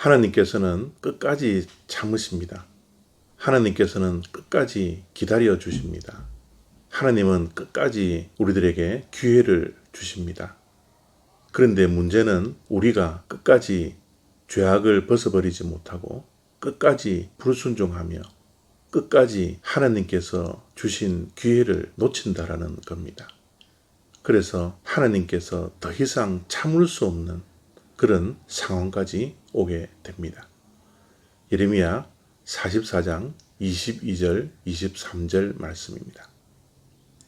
하나님께서는 끝까지 참으십니다. 하나님께서는 끝까지 기다려 주십니다. 하나님은 끝까지 우리들에게 기회를 주십니다. 그런데 문제는 우리가 끝까지 죄악을 벗어버리지 못하고 끝까지 불순종하며 끝까지 하나님께서 주신 기회를 놓친다라는 겁니다. 그래서 하나님께서 더 이상 참을 수 없는 그런 상황까지 오게 됩니다. 예레미야 44장 22절 23절 말씀입니다.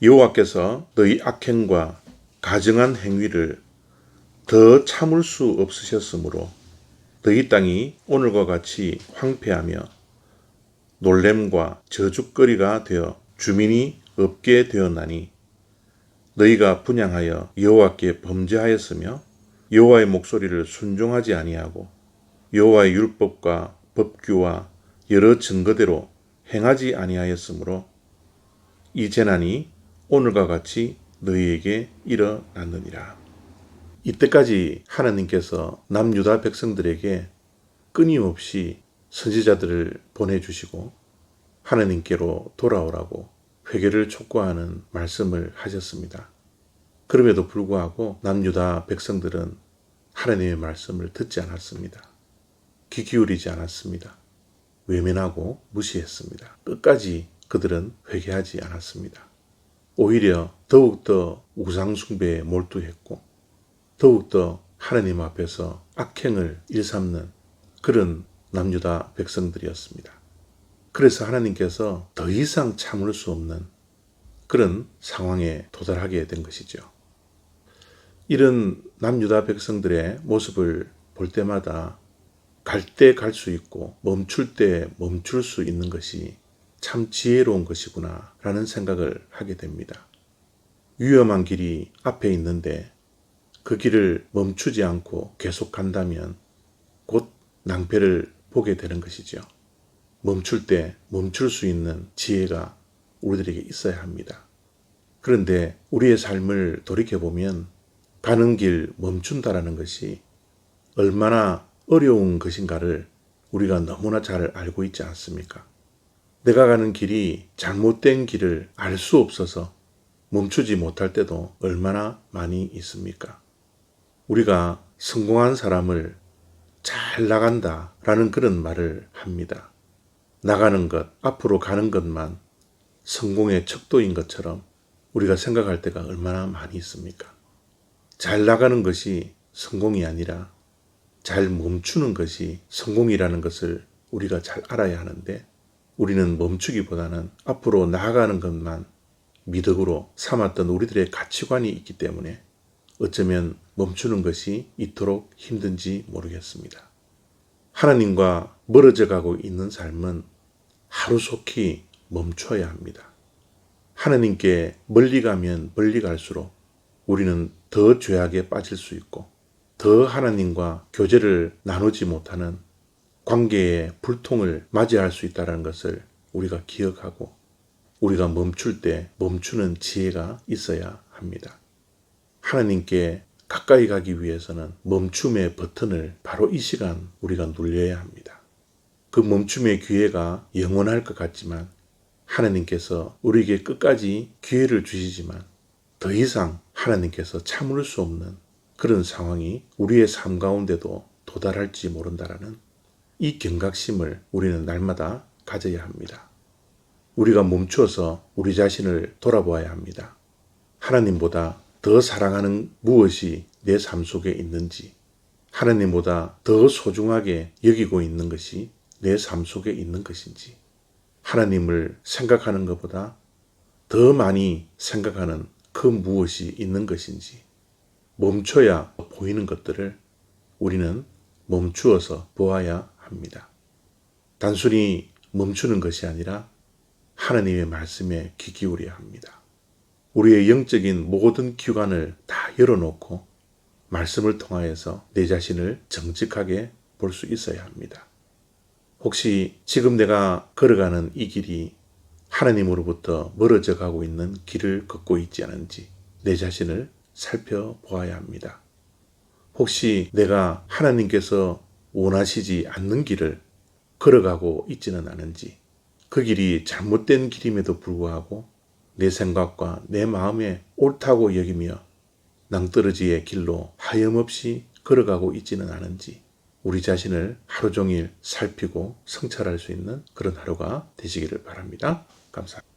여호와께서 너희 악행과 가증한 행위를 더 참을 수 없으셨으므로 너희 땅이 오늘과 같이 황폐하며 놀램과 저주거리가 되어 주민이 없게 되었나니 너희가 분향하여 여호와께 범죄하였으며 여호와의 목소리를 순종하지 아니하고 여호와의 율법과 법규와 여러 증거대로 행하지 아니하였으므로 이 재난이 오늘과 같이 너희에게 일어났느니라. 이때까지 하나님께서 남유다 백성들에게 끊임없이 선지자들을 보내주시고 하나님께로 돌아오라고 회개를 촉구하는 말씀을 하셨습니다. 그럼에도 불구하고 남유다 백성들은 하나님의 말씀을 듣지 않았습니다. 귀 기울이지 않았습니다. 외면하고 무시했습니다. 끝까지 그들은 회개하지 않았습니다. 오히려 더욱더 우상숭배에 몰두했고 더욱더 하나님 앞에서 악행을 일삼는 그런 남유다 백성들이었습니다. 그래서 하나님께서 더 이상 참을 수 없는 그런 상황에 도달하게 된 것이죠. 이런 남유다 백성들의 모습을 볼 때마다 갈 때 갈 수 있고 멈출 때 멈출 수 있는 것이 참 지혜로운 것이구나 라는 생각을 하게 됩니다. 위험한 길이 앞에 있는데 그 길을 멈추지 않고 계속 간다면 곧 낭패를 보게 되는 것이죠. 멈출 때 멈출 수 있는 지혜가 우리들에게 있어야 합니다. 그런데 우리의 삶을 돌이켜보면 가는 길 멈춘다라는 것이 얼마나 어려운 것인가를 우리가 너무나 잘 알고 있지 않습니까? 내가 가는 길이 잘못된 길을 알 수 없어서 멈추지 못할 때도 얼마나 많이 있습니까? 우리가 성공한 사람을 잘 나간다라는 그런 말을 합니다. 나가는 것, 앞으로 가는 것만 성공의 척도인 것처럼 우리가 생각할 때가 얼마나 많이 있습니까? 잘 나가는 것이 성공이 아니라 잘 멈추는 것이 성공이라는 것을 우리가 잘 알아야 하는데 우리는 멈추기보다는 앞으로 나아가는 것만 미덕으로 삼았던 우리들의 가치관이 있기 때문에 어쩌면 멈추는 것이 이토록 힘든지 모르겠습니다. 하나님과 멀어져 가고 있는 삶은 하루속히 멈춰야 합니다. 하나님께 멀리 가면 멀리 갈수록 우리는 더 죄악에 빠질 수 있고 더 하나님과 교제를 나누지 못하는 관계의 불통을 맞이할 수 있다는 것을 우리가 기억하고 우리가 멈출 때 멈추는 지혜가 있어야 합니다. 하나님께 가까이 가기 위해서는 멈춤의 버튼을 바로 이 시간 우리가 눌려야 합니다. 그 멈춤의 기회가 영원할 것 같지만 하나님께서 우리에게 끝까지 기회를 주시지만 더 이상 하나님께서 참을 수 없는 그런 상황이 우리의 삶 가운데도 도달할지 모른다라는 이 경각심을 우리는 날마다 가져야 합니다. 우리가 멈춰서 우리 자신을 돌아보아야 합니다. 하나님보다 더 사랑하는 무엇이 내 삶 속에 있는지, 하나님보다 더 소중하게 여기고 있는 것이 내 삶 속에 있는 것인지, 하나님을 생각하는 것보다 더 많이 생각하는 그 무엇이 있는 것인지, 멈춰야 보이는 것들을 우리는 멈추어서 보아야 합니다. 단순히 멈추는 것이 아니라 하나님의 말씀에 귀 기울여야 합니다. 우리의 영적인 모든 기관을 다 열어놓고 말씀을 통하여서 내 자신을 정직하게 볼 수 있어야 합니다. 혹시 지금 내가 걸어가는 이 길이 하나님으로부터 멀어져 가고 있는 길을 걷고 있지 않은지 내 자신을 살펴보아야 합니다. 혹시 내가 하나님께서 원하시지 않는 길을 걸어가고 있지는 않은지, 그 길이 잘못된 길임에도 불구하고 내 생각과 내 마음에 옳다고 여기며 낭떠러지의 길로 하염없이 걸어가고 있지는 않은지 우리 자신을 하루 종일 살피고 성찰할 수 있는 그런 하루가 되시기를 바랍니다. 감사합니다.